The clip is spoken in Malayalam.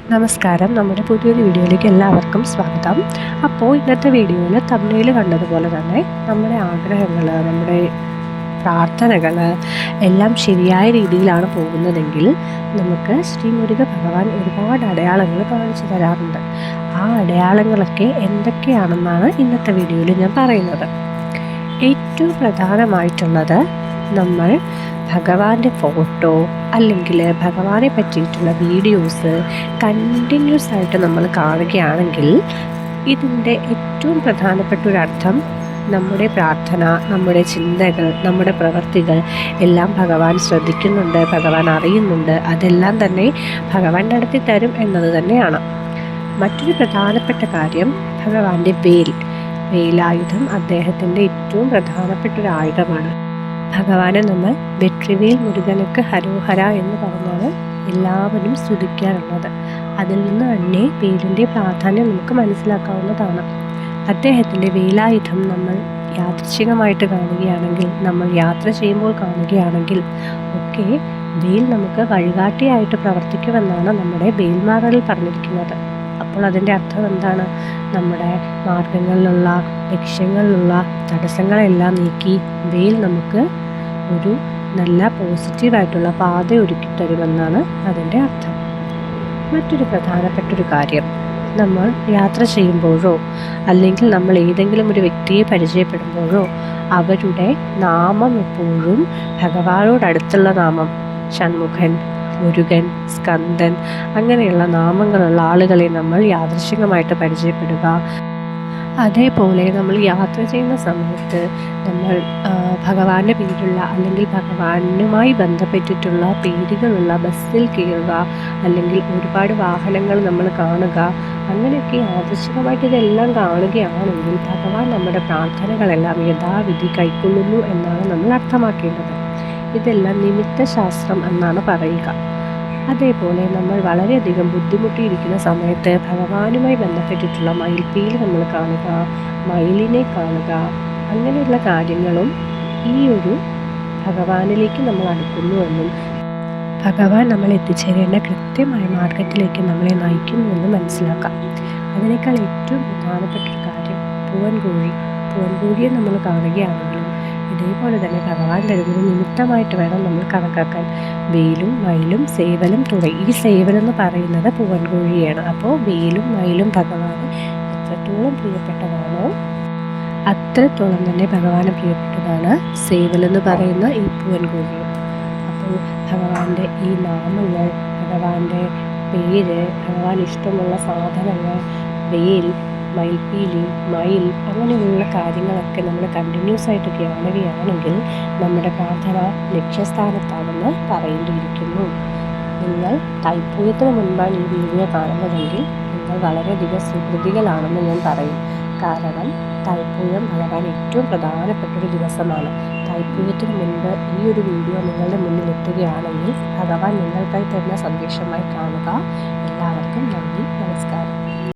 നമസ്കാരം. നമ്മുടെ പുതിയൊരു വീഡിയോയിലേക്ക് എല്ലാവർക്കും സ്വാഗതം. അപ്പോൾ ഇന്നത്തെ വീഡിയോയിൽ തംബ്നെയിൽ കണ്ടതുപോലെ തന്നെ നമ്മുടെ ആഗ്രഹങ്ങൾ, നമ്മുടെ പ്രാർത്ഥനകൾ എല്ലാം ശരിയായ രീതിയിലാണ് പോകുന്നതെങ്കിൽ നമുക്ക് ശ്രീ മുരുക ഭഗവാൻ ഒരുപാട് അടയാളങ്ങൾ കാണിച്ചു തരാറുണ്ട്. ആ അടയാളങ്ങളൊക്കെ എന്തൊക്കെയാണെന്നാണ് ഇന്നത്തെ വീഡിയോയിൽ ഞാൻ പറയുന്നത്. ഏറ്റവും പ്രധാനമായിട്ടുള്ളത്, നമ്മൾ ഭഗവാന്റെ ഫോട്ടോ അല്ലെങ്കിൽ ഭഗവാനെ പറ്റിയിട്ടുള്ള വീഡിയോസ് കണ്ടിന്യൂസ് ആയിട്ട് നമ്മൾ കാണുകയാണെങ്കിൽ ഇതിൻ്റെ ഏറ്റവും പ്രധാനപ്പെട്ട ഒരർത്ഥം നമ്മുടെ പ്രാർത്ഥന, നമ്മുടെ ചിന്തകൾ, നമ്മുടെ പ്രവൃത്തികൾ എല്ലാം ഭഗവാൻ ശ്രദ്ധിക്കുന്നുണ്ട്, ഭഗവാൻ അറിയുന്നുണ്ട്. അതെല്ലാം തന്നെ ഭഗവാൻ നടത്തി തരും എന്നത് തന്നെയാണ്. മറ്റൊരു പ്രധാനപ്പെട്ട കാര്യം, ഭഗവാന്റെ വേലായുധം അദ്ദേഹത്തിൻ്റെ ഏറ്റവും പ്രധാനപ്പെട്ട ഒരു ആയുധമാണ്. ഭഗവാനെ നമ്മൾ വെട്രിവേൽ മുരുകനുക്ക് ഹരോഹര എന്ന് പറഞ്ഞാണ് എല്ലാവരും സ്തുതിക്കാറുള്ളത്. അതിൽ നിന്ന് തന്നെ വേലിൻ്റെ പ്രാധാന്യം നമുക്ക് മനസ്സിലാക്കാവുന്നതാണ്. അദ്ദേഹത്തിൻ്റെ വേലായുധം നമ്മൾ യാദൃച്ഛികമായിട്ട് കാണുകയാണെങ്കിൽ, നമ്മൾ യാത്ര ചെയ്യുമ്പോൾ കാണുകയാണെങ്കിൽ ഒക്കെ വേൽ നമുക്ക് വഴികാട്ടിയായിട്ട് പ്രവർത്തിക്കുമെന്നാണ് നമ്മുടെ വേൽമാറലിൽ പറഞ്ഞിരിക്കുന്നത്. അപ്പോൾ അതിൻ്റെ അർത്ഥം എന്താണ്? നമ്മുടെ മാർഗങ്ങളിലുള്ള, ലക്ഷ്യങ്ങളിലുള്ള തടസ്സങ്ങളെല്ലാം നീക്കി വേൽ നമുക്ക് ഒരു നല്ല പോസിറ്റീവായിട്ടുള്ള പാത ഒരുക്കി തരുമെന്നാണ് അതിൻ്റെ അർത്ഥം. മറ്റൊരു പ്രധാനപ്പെട്ടൊരു കാര്യം, നമ്മൾ യാത്ര ചെയ്യുമ്പോഴോ അല്ലെങ്കിൽ നമ്മൾ ഏതെങ്കിലും ഒരു വ്യക്തിയെ പരിചയപ്പെടുമ്പോഴോ അവരുടെ നാമം എപ്പോഴും ഭഗവാനോടടുത്തുള്ള നാമം, ഷൺമുഖൻ, മുരുകൻ, സ്കന്ദൻ, അങ്ങനെയുള്ള നാമങ്ങളുള്ള ആളുകളെ നമ്മൾ യാദൃശ്ചികമായിട്ട് പരിചയപ്പെടുക. അതേപോലെ നമ്മൾ യാത്ര ചെയ്യുന്ന സമയത്ത് നമ്മൾ ഭഗവാന്റെ പേരുള്ള അല്ലെങ്കിൽ ഭഗവാനുമായി ബന്ധപ്പെട്ടിട്ടുള്ള പേരുകളുള്ള ബസ്സിൽ കയറുക, അല്ലെങ്കിൽ ഒരുപാട് വാഹനങ്ങൾ നമ്മൾ കാണുക. അങ്ങനെയൊക്കെ യാദൃശ്ചികമായിട്ട് ഇതെല്ലാം കാണുകയാണെങ്കിൽ ഭഗവാൻ നമ്മുടെ പ്രാർത്ഥനകളെല്ലാം യഥാവിധി കൈക്കൊള്ളുന്നു എന്നാണ് നമ്മൾ അർത്ഥമാക്കേണ്ടത്. ഇതെല്ലാം നിമിത്ത ശാസ്ത്രം എന്നാണ് പറയുക. അതേപോലെ നമ്മൾ വളരെയധികം ബുദ്ധിമുട്ടിയിരിക്കുന്ന സമയത്ത് ഭഗവാനുമായി ബന്ധപ്പെട്ടിട്ടുള്ള മയിൽപ്പീലി നമ്മൾ കാണുക, മയിലിനെ കാണുക, അങ്ങനെയുള്ള കാര്യങ്ങളും ഈ ഒരു ഭഗവാനിലേക്ക് നമ്മൾ അടുക്കുന്നുവെന്നും ഭഗവാൻ നമ്മൾ എത്തിച്ചേരേണ്ട കൃത്യമായ മാർഗത്തിലേക്ക് നമ്മളെ നയിക്കുന്നുവെന്ന് മനസ്സിലാക്കാം. അതിനേക്കാൾ ഏറ്റവും പ്രധാനപ്പെട്ട ഒരു കാര്യം, പൂവൻകോഴിയെ നമ്മൾ കാണുകയാണെങ്കിലും ഇതേപോലെ തന്നെ ഭഗവാൻ തരുന്നൊരു നിമിത്തമായിട്ട് വേണം നമ്മൾ കണക്കാക്കാൻ. വേലും മയിലും സേവലും തുടങ്ങി, ഈ സേവലെന്ന് പറയുന്നത് പൂവൻകോഴിയാണ്. അപ്പോൾ വേലും മയിലും ഭഗവാന് എത്രത്തോളം പ്രിയപ്പെട്ടതാണോ അത്രത്തോളം തന്നെ ഭഗവാന് പ്രിയപ്പെട്ടതാണ് സേവലെന്ന് പറയുന്ന ഈ പൂവൻകോഴിയും. അപ്പോൾ ഭഗവാന്റെ ഈ നാമങ്ങൾ, ഭഗവാന്റെ പേര്, ഭഗവാൻ ഇഷ്ടമുള്ള സാധനങ്ങൾ, വേൽ, മയിൽപ്പീലി, മയിൽ, അങ്ങനെയുള്ള കാര്യങ്ങളൊക്കെ നമ്മൾ കണ്ടിന്യൂസ് ആയിട്ട് കാണുകയാണെങ്കിൽ നമ്മുടെ പ്രാർത്ഥന ലക്ഷ്യസ്ഥാനത്താണെന്ന് പറയേണ്ടിയിരിക്കുന്നു. നിങ്ങൾ തൈപ്പൂയത്തിന് മുൻപാണ് ഈ വീഡിയോ കാണുന്നതെങ്കിൽ നിങ്ങൾ വളരെയധികം സുഹൃതികളാണെന്ന് ഞാൻ പറയും. കാരണം തൈപ്പൂയം ഭഗവാൻ ഏറ്റവും പ്രധാനപ്പെട്ടൊരു ദിവസമാണ്. തൈപ്പൂയത്തിന് മുൻപ് ഈ ഒരു വീഡിയോ നിങ്ങളുടെ മുന്നിൽ എത്തുകയാണെങ്കിൽ ഭഗവാൻ നിങ്ങൾക്കായി തരുന്ന സന്ദേശമായി കാണുക. എല്ലാവർക്കും നന്ദി, നമസ്കാരം.